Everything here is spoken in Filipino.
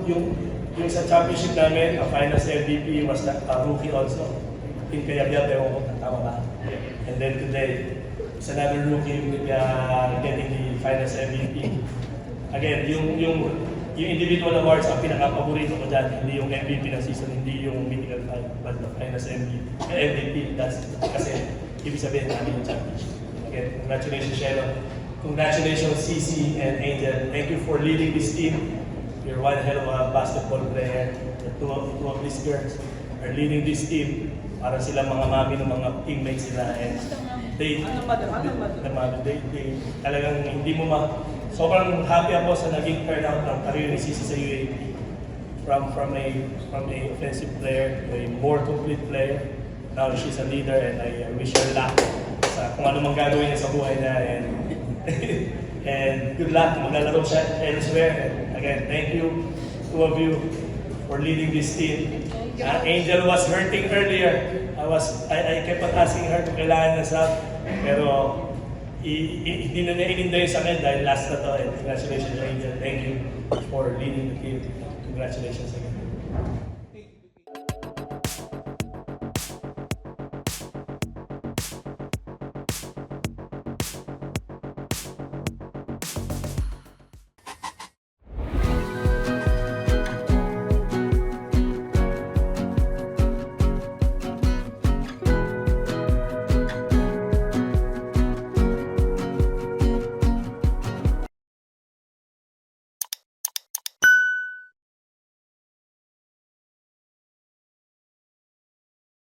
yung sa championship namin, ang finals MVP was a rookie also. Team Kayabiyat, ewan ko, tama ba? And then today, it's another rookie getting the finals MVP. Again, yung individual awards ang pinaka-paborito ko dyan, hindi yung MVP ng season, hindi yung mythical fight, but the finals MVP. That's kasi ibig sabihin namin yung championship. Again, congratulations, Shelo. Congratulations, CC and Angel. Thank you for leading this team. You're one hell of a basketball player. The two of these girls are leading this team. Para sila mga mami ng mga teammates sila. And they talagang hindi mo sobrang happy ako sa naging turnout ng career ni CC sa UAP. From a offensive player to a more complete player. Now she's a leader and I wish her luck sa kung ano mang gagawin niya sa buhay niya. And good luck, maglalaro siya elsewhere. And again, thank you, two of you, for leading this team. Angel was hurting earlier. I kept on asking her kung kailangan na sub, pero hindi na niya ininda yung sakit dahil last na to. And congratulations, Angel. Thank you for leading the team. Congratulations again.